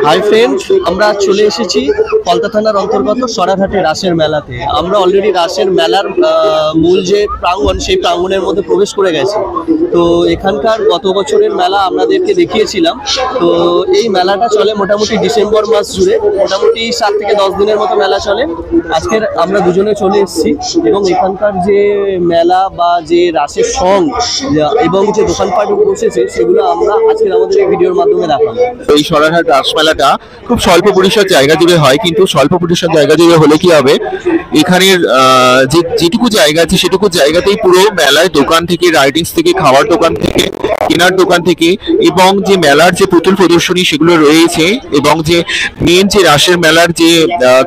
Hi friends, আমরা চলে এসেছি কলতা থানার অন্তর্গত সরাঘাটে রাসের মেলাতে। আমরা অলরেডি রাসের মেলার মূল যে প্রাঙ্গণ, সেই প্রাঙ্গণের মধ্যে প্রবেশ করে গেছি। তো এখানকার গত বছরের মেলা আপনাদেরকে দেখিয়েছিলাম। তো এই মেলাটা চলে মোটামুটি ডিসেম্বর মাস জুড়ে, মোটামুটি 7 থেকে 10 দিনের মতো মেলা চলে। আজকের আমরা দুজনে চলে এসেছি এবং এখানকার যে মেলা বা যে রাসের সং এবং যে দোকানপাট বসেছে সেগুলো আমরা আজকের আমাদের এই ভিডিওর মাধ্যমে দেখাবো। এই সরাঘাট রাস মেলাটা খুব স্বল্প পরিসর জায়গা জুড়ে হয়, কিন্তু স্বল্প পরিসর জায়গা জুড়ে হলে কি হবে, এখানের যেটুকু জায়গা আছে সেটুকু জায়গাতেই পুরো মেলায় দোকান থেকে, রাইডিংস থেকে, খাওয়ার দোকান থেকে, কেনার দোকান থেকে, এবং যে মেলার যে পুতুল প্রদর্শনী সেগুলো রয়েছে, এবং যে মেন যে রাসের মেলার যে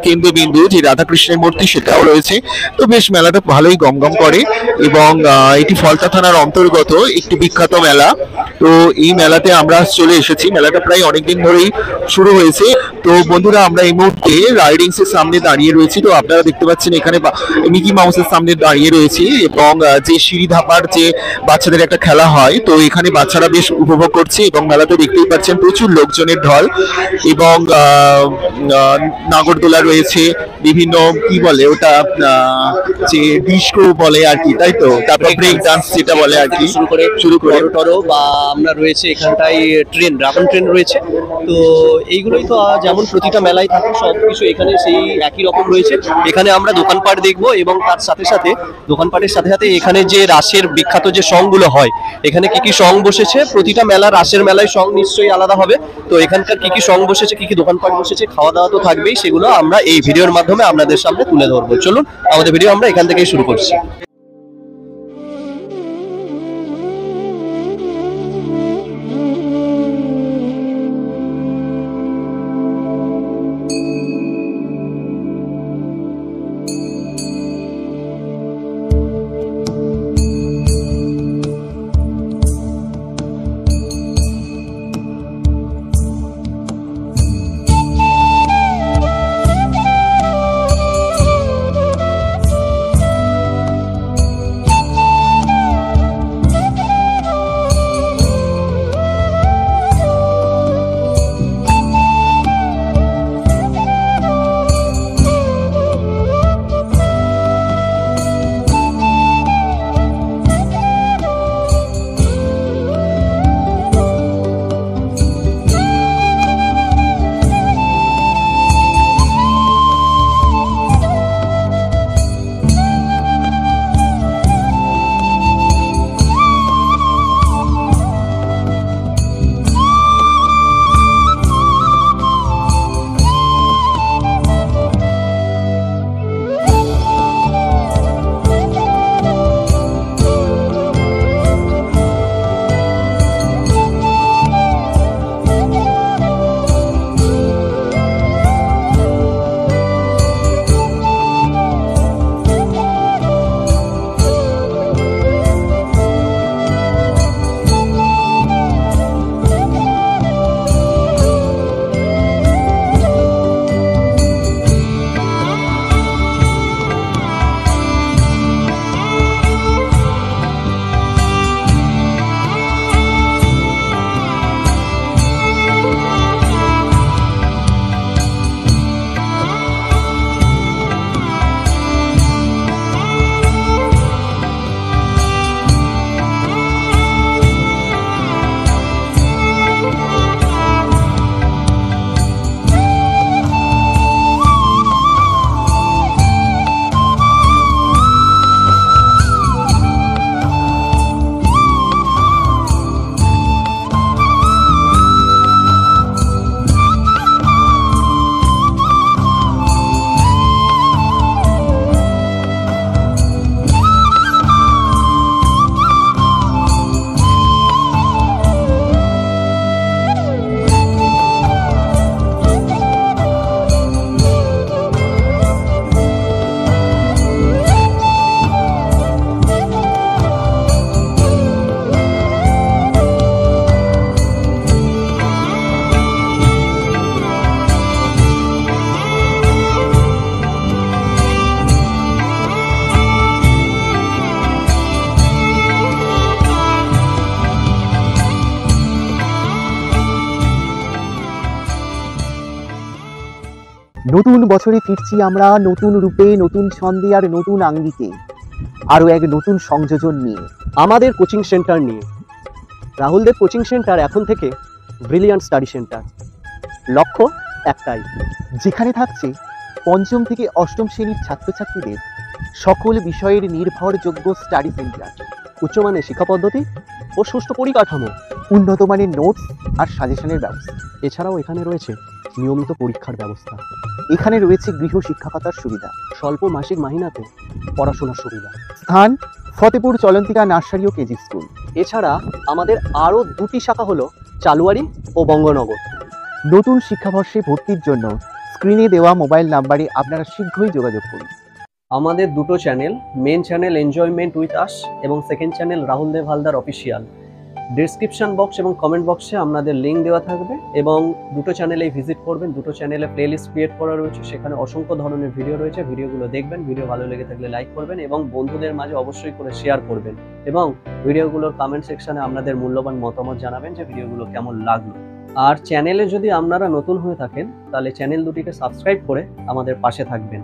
কেন্দ্রবিন্দু যে রাধাকৃষ্ণের মূর্তি সেটাও রয়েছে। তো বেশ মেলাটা ভালোই গমগম করে, এবং এটি ফলতা থানার অন্তর্গত একটি বিখ্যাত মেলা। তো এই মেলাতে আমরা চলে এসেছি। মেলাটা প্রায় অনেকদিন ধরেই শুরু হয়েছে। তো বন্ধুরা, আমরা এই মুহূর্তে রাইডিংস এর সামনে দাঁড়িয়ে রয়েছি। তো আপনারা দেখতে পাচ্ছেন এখানে মিকি মাউসের সামনে দাঁড়িয়ে রয়েছি, এবং যে সিঁড়ি ধাপার যে বাচ্চাদের একটা খেলা হয়, তো এখানে বাচ্চারা বেশ উপভোগ করছে, এবং মেলাতে দেখতেই পাচ্ছেন প্রচুর লোকজনের ঢল, এবং নাগরদোলা রয়েছে, বিভিন্ন কি বলে ওটা, যে ডিস্কো বলে আর কি, তাই তো, তারপর ব্রেক ডান্স যেটা বলে আর কি, শুরু করে টরো বা আমরা রয়েছে এখানটায় ট্রেন, ড্রাগন ট্রেন রয়েছে। তো এইগুলোই তো যেমন প্রতিটা মেলায় থাকে, সবকিছু এখানে সেই একই রকম রয়েছে। এখানে আমরা দোকানপাট দেখবো, এবং তার সাথে সাথে দোকানপাটের সাথে সাথে এখানে যে রাসের বিখ্যাত যে সংগুলো হয়, এখানে কি কি সং বসেছে, প্রতিটা মেলা রাসের মেলায় সং নিশ্চয়ই আলাদা হবে। তো এখানকার কি কি সং বসেছে, কি কি দোকানপাট বসেছে, খাওয়া দাওয়া তো থাকবেই, সেগুলো আমরা এই ভিডিওর মাধ্যমে আপনাদের সামনে তুলে ধরবো। চলুন আমাদের ভিডিও আমরা এখান থেকেই শুরু করছি। নতুন বছরে ফিরছি আমরা নতুন রূপে, নতুন ছন্দে আর নতুন আঙ্গিকে, আরও এক নতুন সংযোজন নিয়ে। আমাদের কোচিং সেন্টার নিয়ে রাহুলদেব কোচিং সেন্টার এখন থেকে ব্রিলিয়ান্ট স্টাডি সেন্টার। লক্ষ্য একটাই, যেখানে থাকছে পঞ্চম থেকে অষ্টম শ্রেণীর ছাত্রছাত্রীদের সকল বিষয়ের নির্ভরযোগ্য স্টাডি সেন্টার, উচ্চমানের শিক্ষা পদ্ধতি ও সুষ্ঠু পরিকাঠামো, উন্নত মানের নোটস আর সাজেশনের ব্যবস্থা। এছাড়াও এখানে রয়েছে নিয়মিত পরীক্ষার ব্যবস্থা, এখানে রয়েছে গৃহ শিক্ষকতার সুবিধা, স্বল্প মাসিক মাহিনাতে পড়াশোনার সুবিধা। স্থান ফতেপুর চলন্তিকা নার্সারি ও কেজি স্কুল। এছাড়া আমাদের আরও 2টি শাখা হলো চালুয়ারি ও বঙ্গনগর। নতুন শিক্ষাবর্ষে ভর্তির জন্য স্ক্রিনে দেওয়া মোবাইল নাম্বারে আপনারা শীঘ্রই যোগাযোগ করুন। আমাদের দুটো channel, main channel enjoyment with us এবং second channel Rahul Dev Haldar official. Description box এবং কমেন্ট বক্সে আপনাদের লিঙ্ক দেওয়া থাকবে এবং দুটো চ্যানেলেই ভিজিট করবেন। দুটো চ্যানেলে প্লেলিস্ট ক্রিয়েট করা রয়েছে, সেখানে অসংখ্য ধরনের ভিডিও রয়েছে। ভিডিওগুলো দেখবেন, ভিডিও ভালো লেগে থাকলে লাইক করবেন এবং বন্ধুদের মাঝে অবশ্যই করে শেয়ার করবেন এবং ভিডিওগুলোর কমেন্ট সেকশনে আপনাদের মূল্যবান মতামত জানাবেন যে ভিডিওগুলো কেমন লাগলো। আর চ্যানেলে যদি আপনারা নতুন হয়ে থাকেন তাহলে চ্যানেল দুটিকে সাবস্ক্রাইব করে আমাদের পাশে থাকবেন।